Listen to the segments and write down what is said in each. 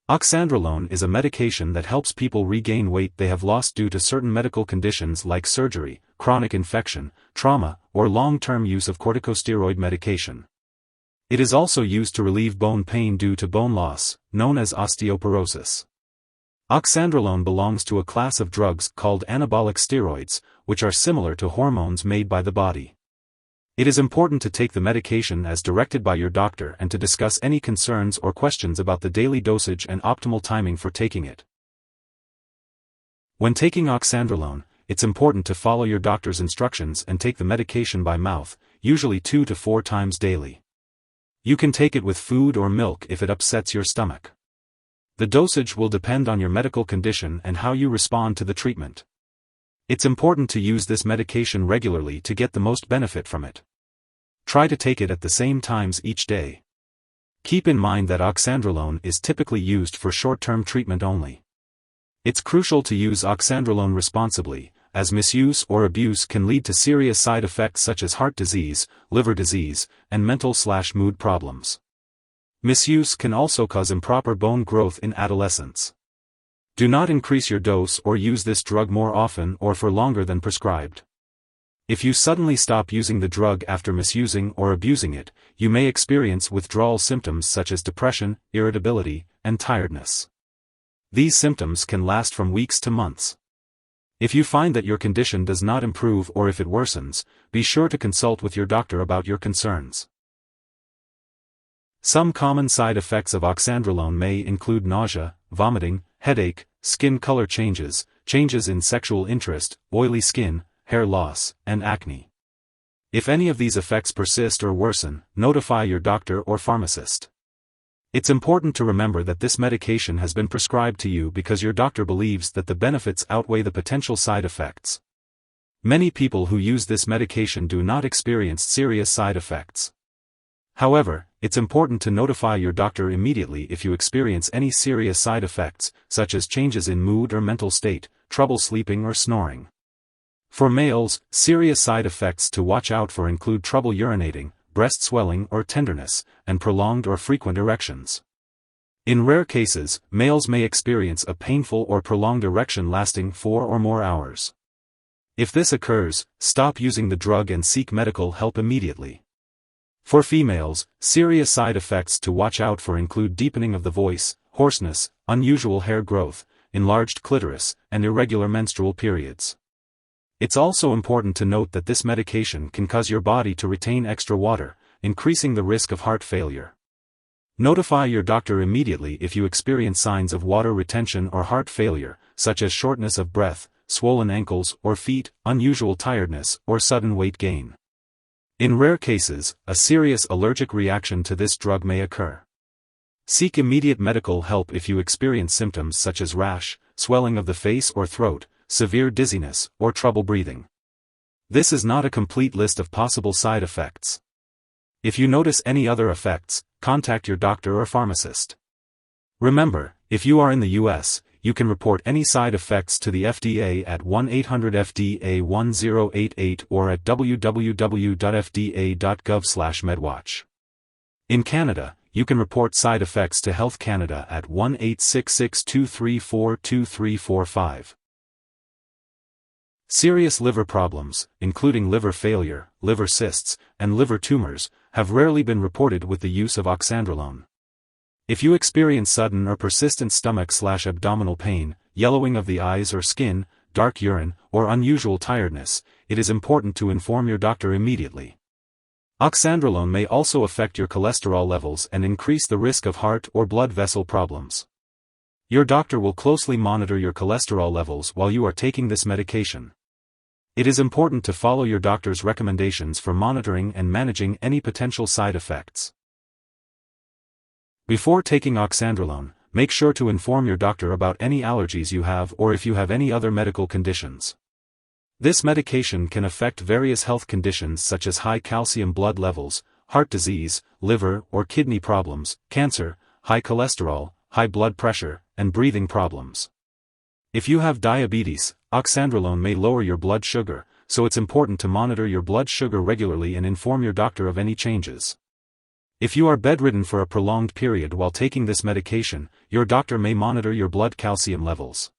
Oxandrolone is a medication that helps people regain weight they have lost due to certain medical conditions like surgery, chronic infection, trauma, or long-term use of corticosteroid medication. It is also used to relieve bone pain due to bone loss, known as osteoporosis. Oxandrolone belongs to a class of drugs called anabolic steroids, which are similar to hormones made by the body. It is important to take the medication as directed by your doctor and to discuss any concerns or questions about the daily dosage and optimal timing for taking it. When taking oxandrolone, it's important to follow your doctor's instructions and take the medication by mouth, usually 2 to 4 times daily. You can take it with food or milk if it upsets your stomach. The dosage will depend on your medical condition and how you respond to the treatment. It's important to use this medication regularly to get the most benefit from it. Try to take it at the same times each day. Keep in mind that oxandrolone is typically used for short-term treatment only. It's crucial to use oxandrolone responsibly, as misuse or abuse can lead to serious side effects such as heart disease, liver disease, and mental/mood problems. Misuse can also cause improper bone growth in adolescents. Do not increase your dose or use this drug more often or for longer than prescribed. If you suddenly stop using the drug after misusing or abusing it, you may experience withdrawal symptoms such as depression, irritability, and tiredness. These symptoms can last from weeks to months. If you find that your condition does not improve or if it worsens, be sure to consult with your doctor about your concerns. Some common side effects of oxandrolone may include nausea, vomiting, headache, skin color changes, changes in sexual interest, oily skin, hair loss, and acne. If any of these effects persist or worsen, notify your doctor or pharmacist. It's important to remember that this medication has been prescribed to you because your doctor believes that the benefits outweigh the potential side effects. Many people who use this medication do not experience serious side effects. However, it's important to notify your doctor immediately if you experience any serious side effects, such as changes in mood or mental state, trouble sleeping or snoring. For males, serious side effects to watch out for include trouble urinating, breast swelling or tenderness, and prolonged or frequent erections. In rare cases, males may experience a painful or prolonged erection lasting 4 or more hours. If this occurs, stop using the drug and seek medical help immediately. For females, serious side effects to watch out for include deepening of the voice, hoarseness, unusual hair growth, enlarged clitoris, and irregular menstrual periods. It's also important to note that this medication can cause your body to retain extra water, increasing the risk of heart failure. Notify your doctor immediately if you experience signs of water retention or heart failure, such as shortness of breath, swollen ankles or feet, unusual tiredness, or sudden weight gain. In rare cases, a serious allergic reaction to this drug may occur. Seek immediate medical help if you experience symptoms such as rash, swelling of the face or throat, severe dizziness, or trouble breathing. This is not a complete list of possible side effects. If you notice any other effects, contact your doctor or pharmacist. Remember, if you are in the U.S., you can report any side effects to the FDA at 1-800-FDA-1088 or at www.fda.gov/medwatch. In Canada, you can report side effects to Health Canada at 1-866-234-2345. Serious liver problems, including liver failure, liver cysts, and liver tumors, have rarely been reported with the use of oxandrolone. If you experience sudden or persistent stomach/abdominal pain, yellowing of the eyes or skin, dark urine, or unusual tiredness, it is important to inform your doctor immediately. Oxandrolone may also affect your cholesterol levels and increase the risk of heart or blood vessel problems. Your doctor will closely monitor your cholesterol levels while you are taking this medication. It is important to follow your doctor's recommendations for monitoring and managing any potential side effects. Before taking oxandrolone, make sure to inform your doctor about any allergies you have or if you have any other medical conditions. This medication can affect various health conditions such as high calcium blood levels, heart disease, liver or kidney problems, cancer, high cholesterol, high blood pressure, and breathing problems. If you have diabetes, oxandrolone may lower your blood sugar, so it's important to monitor your blood sugar regularly and inform your doctor of any changes. If you are bedridden for a prolonged period while taking this medication, your doctor may monitor your blood calcium levels.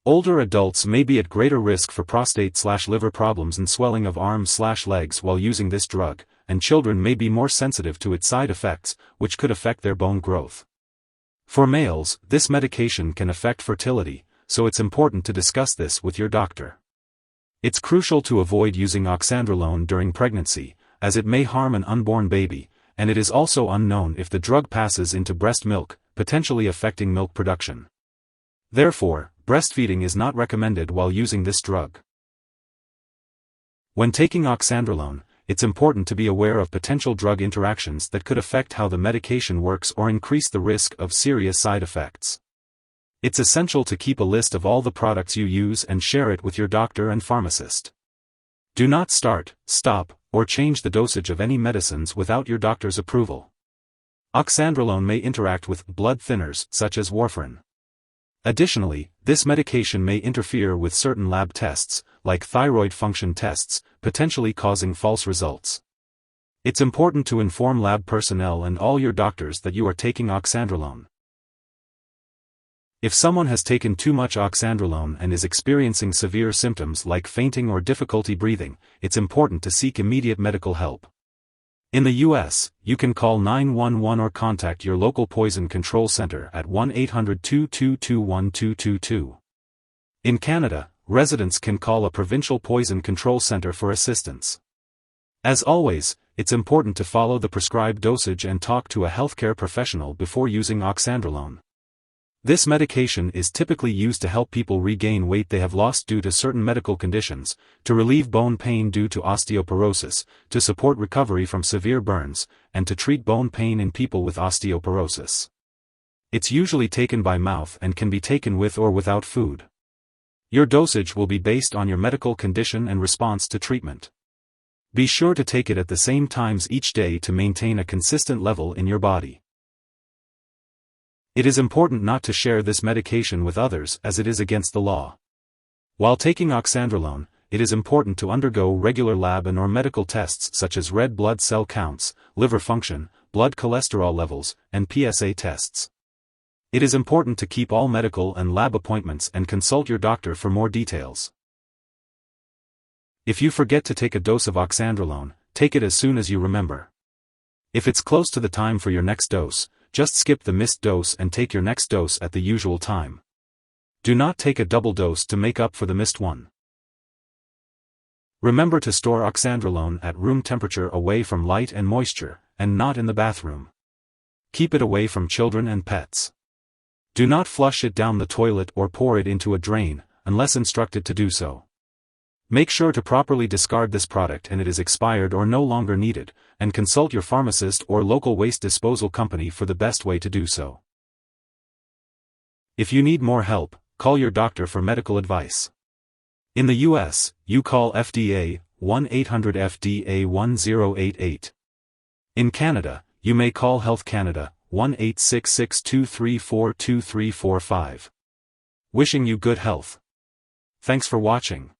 Older adults may be at greater risk for prostate/liver problems and swelling of arms/legs while using this drug, and children may be more sensitive to its side effects, which could affect their bone growth. For males, this medication can affect fertility, so it's important to discuss this with your doctor. It's crucial to avoid using oxandrolone during pregnancy, as it may harm an unborn baby, and it is also unknown if the drug passes into breast milk, potentially affecting milk production. Therefore, breastfeeding is not recommended while using this drug. When taking oxandrolone, it's important to be aware of potential drug interactions that could affect how the medication works or increase the risk of serious side effects. It's essential to keep a list of all the products you use and share it with your doctor and pharmacist. Do not start, stop, or change the dosage of any medicines without your doctor's approval. Oxandrolone may interact with blood thinners such as warfarin. Additionally, this medication may interfere with certain lab tests, like thyroid function tests, potentially causing false results. It's important to inform lab personnel and all your doctors that you are taking oxandrolone. If someone has taken too much oxandrolone and is experiencing severe symptoms like fainting or difficulty breathing, it's important to seek immediate medical help. In the U.S., you can call 911 or contact your local poison control center at 1-800-222-1222. In Canada, residents can call a provincial poison control center for assistance. As always, it's important to follow the prescribed dosage and talk to a healthcare professional before using oxandrolone. This medication is typically used to help people regain weight they have lost due to certain medical conditions, to relieve bone pain due to osteoporosis, to support recovery from severe burns, and to treat bone pain in people with osteoporosis. It's usually taken by mouth and can be taken with or without food. Your dosage will be based on your medical condition and response to treatment. Be sure to take it at the same times each day to maintain a consistent level in your body. It is important not to share this medication with others as it is against the law. While taking oxandrolone, it is important to undergo regular lab and/or medical tests such as red blood cell counts, liver function, blood cholesterol levels, and PSA tests. It is important to keep all medical and lab appointments and consult your doctor for more details. If you forget to take a dose of oxandrolone, take it as soon as you remember. If it's close to the time for your next dose, just skip the missed dose and take your next dose at the usual time. Do not take a double dose to make up for the missed one. Remember to store oxandrolone at room temperature away from light and moisture, and not in the bathroom. Keep it away from children and pets. Do not flush it down the toilet or pour it into a drain, unless instructed to do so. Make sure to properly discard this product and it is expired or no longer needed, and consult your pharmacist or local waste disposal company for the best way to do so. If you need more help, call your doctor for medical advice. In the U.S., you call FDA, 1-800-FDA-1088. In Canada, you may call Health Canada, 1-866-234-2345. Wishing you good health. Thanks for watching.